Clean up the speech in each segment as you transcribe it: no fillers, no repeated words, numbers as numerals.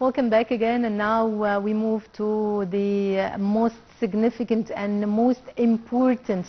Welcome back again, and now we move to the most significant and most important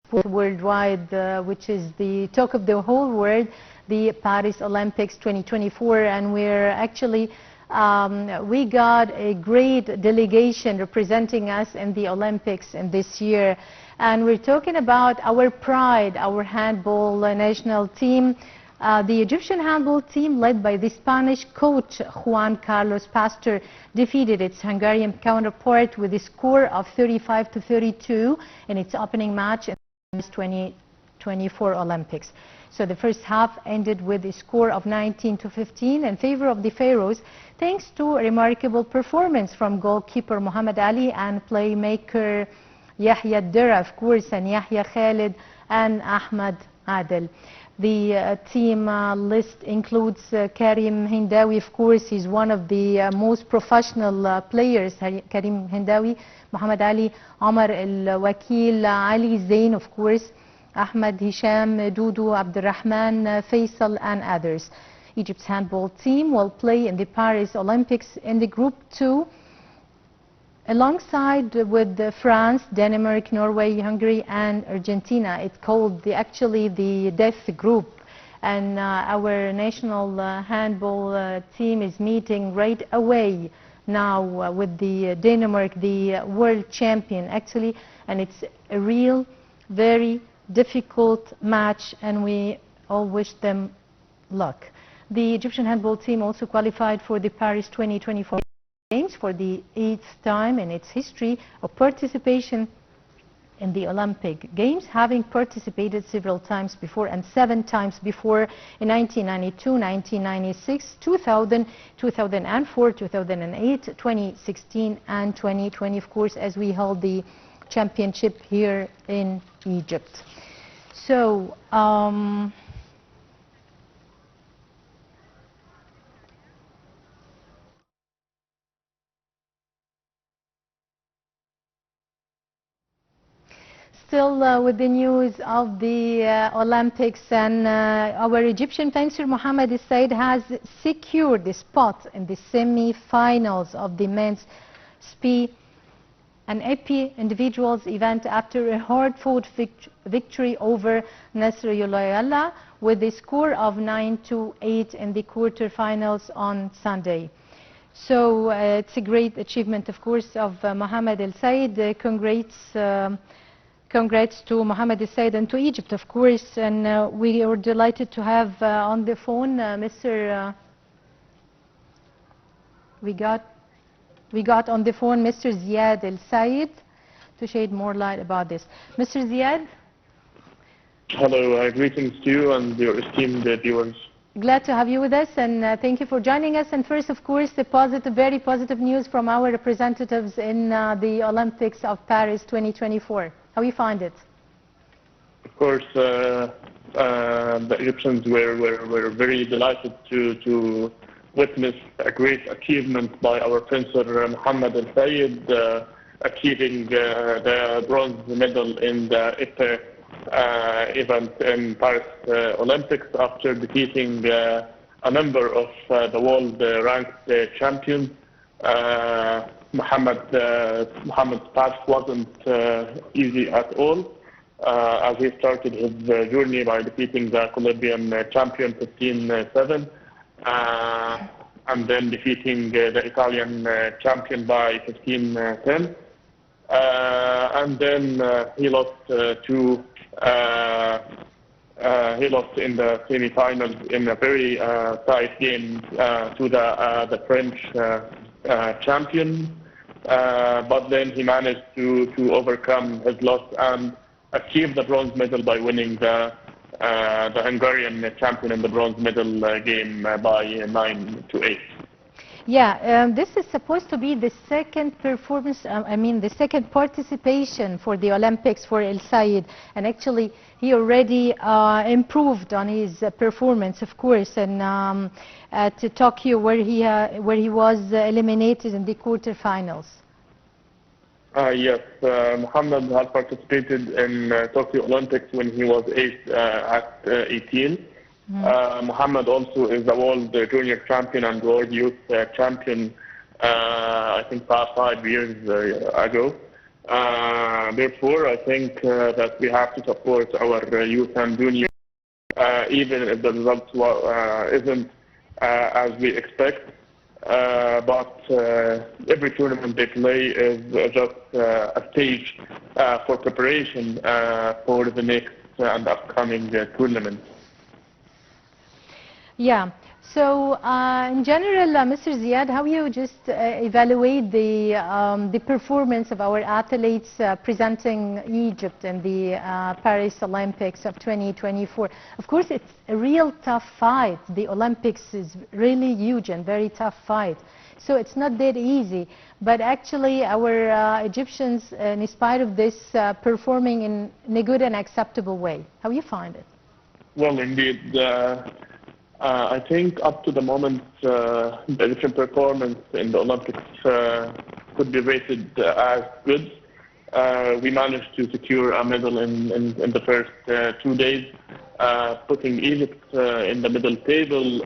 sport worldwide, which is the talk of the whole world, the Paris Olympics 2024, and we're actually we got a great delegation representing us in the Olympics in this year, and we're talking about our pride, our handball national team. The Egyptian handball team, led by the Spanish coach Juan Carlos Pastor, defeated its Hungarian counterpart with a score of 35-32 in its opening match in the 2024 Olympics. So the first half ended with a score of 19-15 in favor of the Pharaohs, thanks to a remarkable performance from goalkeeper Muhammad Ali and playmaker Yahya Dira, of course, and Yahya Khalid and Ahmed Adel. The team list includes Karim Hindawi, of course. He's one of the most professional players. Karim Hindawi, Muhammad Ali, Omar Al-Wakil, Ali Zain, of course, Ahmed Hisham, Dudu, Abdurrahman, Faisal, and others. Egypt's handball team will play in the Paris Olympics in the Group 2, alongside with France, Denmark, Norway, Hungary, and Argentina. It's called actually the death group. And our national handball team is meeting right away now with the Denmark, the world champion, actually. And it's a real, very difficult match, and we all wish them luck. The Egyptian handball team also qualified for the Paris 2024 Games for the 8th time in its history of participation in the Olympic Games, having participated several times before, and 7 times before, in 1992, 1996, 2000, 2004, 2008, 2016, and 2020, of course, as we held the championship here in Egypt. So, still with the news of the Olympics, and our Egyptian fencer Mohamed El Sayed has secured the spot in the semi-finals of the men's SPI and EP individuals event after a hard-fought victory over Nasrullah with a score of 9-8 in the quarterfinals on Sunday. So it's a great achievement, of course, of Mohamed El Sayed. Congrats to Mohamed El Sayed and to Egypt, of course, and we are delighted to have on the phone we got on the phone Mr. Ziad El Sayed to shed more light about this. Mr. Ziad? Hello, greetings to you and your esteemed viewers. Glad to have you with us, and thank you for joining us. And first, of course, the very positive news from our representatives in the Olympics of Paris 2024. How you find it? Of course, the Egyptians were very delighted to witness a great achievement by our fencer Mohamed El Sayed, achieving the bronze medal in the EP event in Paris Olympics after defeating a number of the world-ranked champions. Mohamed's path wasn't easy at all, as he started his journey by defeating the Colombian champion 15-7, and then defeating the Italian champion by 15-10. And then he lost he lost in the semi-finals in a very tight game to the French champion, but then he managed to overcome his loss and achieve the bronze medal by winning the Hungarian champion in the bronze medal game by 9-8. Yeah, this is supposed to be the second performance, the second participation for the Olympics for El Sayed, and actually he already improved on his performance, of course, and at Tokyo where he was eliminated in the quarterfinals. Yes, Mohammed had participated in Tokyo Olympics when he was 18. Muhammad also is a world junior champion and world youth champion, I think, past 5 years ago. Therefore, I think that we have to support our youth and junior, even if the results isn't as we expect. But every tournament they play is just a stage for preparation for the next and upcoming tournament. Yeah. So, in general, Mr. Ziad, how you just evaluate the performance of our athletes presenting Egypt in the Paris Olympics of 2024? Of course, it's a real tough fight. The Olympics is really huge and very tough fight. So it's not that easy. But actually, our Egyptians, in spite of this, performing in a good and acceptable way. How you find it? Well, indeed. I think up to the moment, the Egyptian performance in the Olympics could be rated as good. We managed to secure a medal in the first 2 days, putting Egypt in the middle table.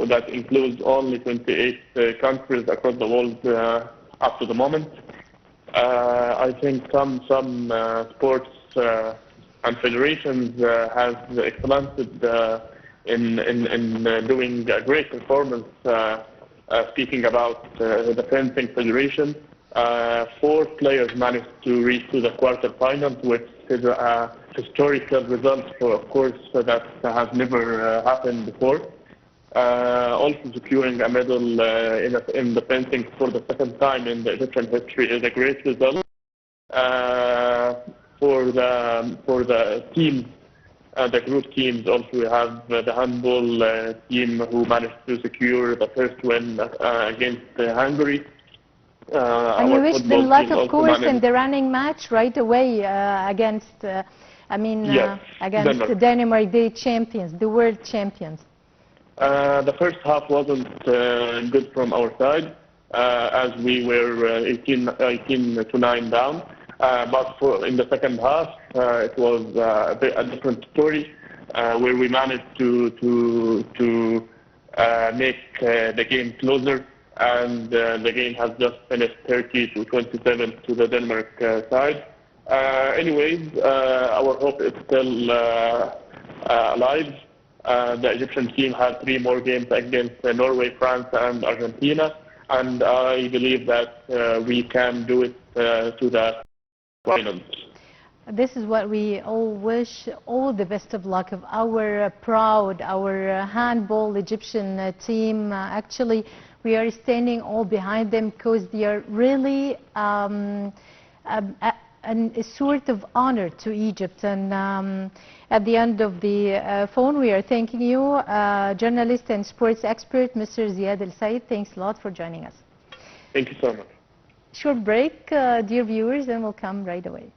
That includes only 28 countries across the world up to the moment. I think some sports and federations have excellenced in doing a great performance. Speaking about the fencing federation, 4 players managed to reach to the quarterfinals, which is a historical result for, of course, that has never happened before. Also securing a medal in the fencing for the second time in the Egyptian history is a great result. For the teams. The group teams also, we have the handball team who managed to secure the first win against Hungary. And you wish them luck, of course, in the running match right away against, against Denmark, the champions, the world champions. The first half wasn't good from our side, as we were 18-9 down. But in the second half, it was a different story, where we managed to make the game closer, and the game has just finished 30-27 to the Denmark side. Anyways, our hope is still alive. The Egyptian team had 3 more games against Norway, France, and Argentina, and I believe that we can do it to the finals. This is what we all wish. All the best of luck of our our handball Egyptian team. Actually, we are standing all behind them because they are really a sort of honor to Egypt. And at the end of the phone, we are thanking you, journalist and sports expert, Mr. Ziad El Sayed. Thanks a lot for joining us. Thank you so much. Short break, dear viewers, and we'll come right away.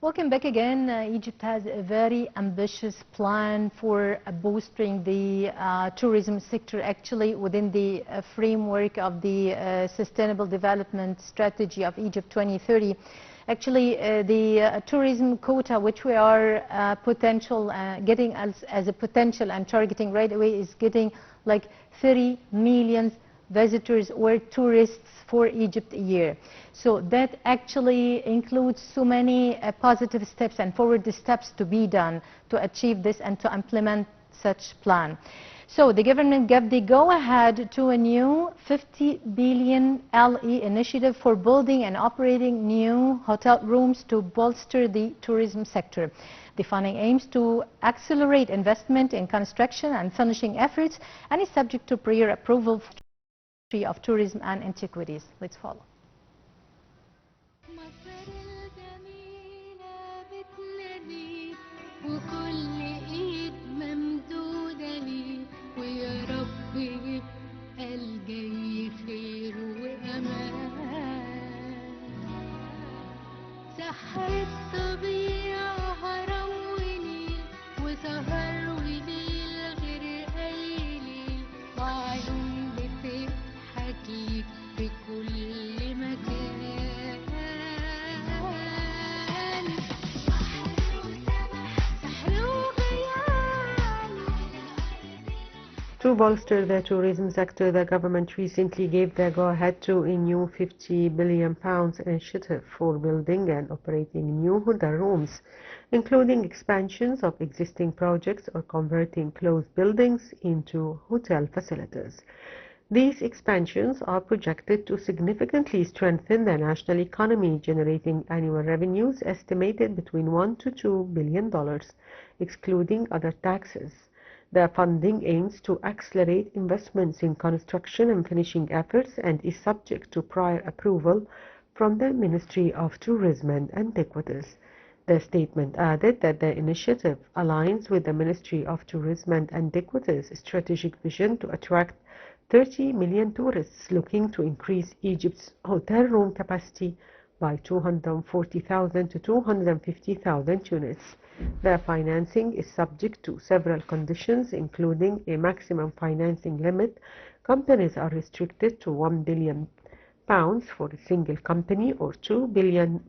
Welcome back again. Egypt has a very ambitious plan for boosting the tourism sector, actually within the framework of the Sustainable Development Strategy of Egypt 2030. Actually, the tourism quota, which we are getting as a potential and targeting right away, is getting like 30 million visitors or tourists for Egypt a year. So that actually includes so many positive steps and forward steps to be done to achieve this and to implement such plan. So the government gave the go-ahead to a new 50 billion LE initiative for building and operating new hotel rooms to bolster the tourism sector. The funding aims to accelerate investment in construction and finishing efforts and is subject to prior approval of tourism and antiquities. Let's follow. To bolster the tourism sector, the government recently gave the go-ahead to a new £50 billion initiative for building and operating new hotel rooms, including expansions of existing projects or converting closed buildings into hotel facilities. These expansions are projected to significantly strengthen the national economy, generating annual revenues estimated between $1 to $2 billion, excluding other taxes. The funding aims to accelerate investments in construction and finishing efforts and is subject to prior approval from the Ministry of Tourism and Antiquities. The statement added that the initiative aligns with the Ministry of Tourism and Antiquities' strategic vision to attract 30 million tourists looking to increase Egypt's hotel room capacity by 240,000 to 250,000 units. The financing is subject to several conditions, including a maximum financing limit. Companies are restricted to £1 billion for a single company or £2 billion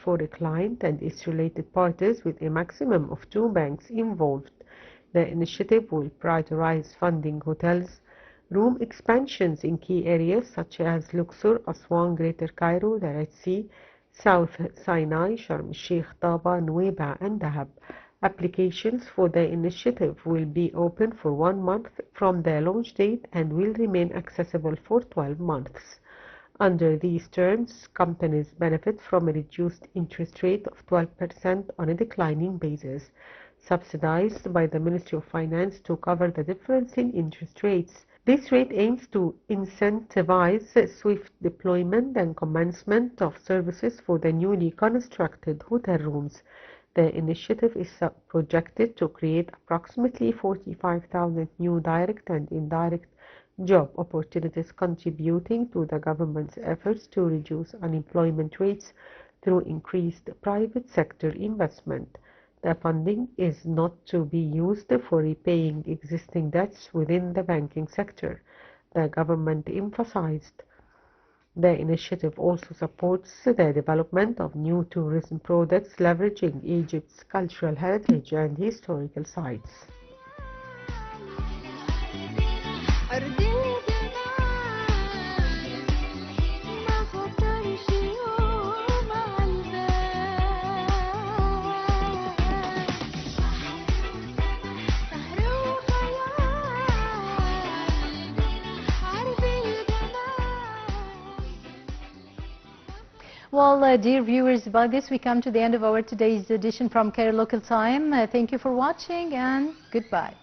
for a client and its related parties, with a maximum of 2 banks involved. The initiative will prioritize funding hotels room expansions in key areas such as Luxor, Aswan, Greater Cairo, the Red Sea, South Sinai, Sharm el-Sheikh, Taba, Nuweiba, and Dahab. Applications for the initiative will be open for 1 month from the launch date and will remain accessible for 12 months. Under these terms, companies benefit from a reduced interest rate of 12% on a declining basis, subsidized by the Ministry of Finance to cover the difference in interest rates. This rate aims to incentivize swift deployment and commencement of services for the newly constructed hotel rooms. The initiative is projected to create approximately 45,000 new direct and indirect job opportunities, contributing to the government's efforts to reduce unemployment rates through increased private sector investment. The funding is not to be used for repaying existing debts within the banking sector, the government emphasized. The initiative also supports the development of new tourism products leveraging Egypt's cultural heritage and historical sites. Well, dear viewers, by this we come to the end of our today's edition from Cairo Local Time. Thank you for watching and goodbye.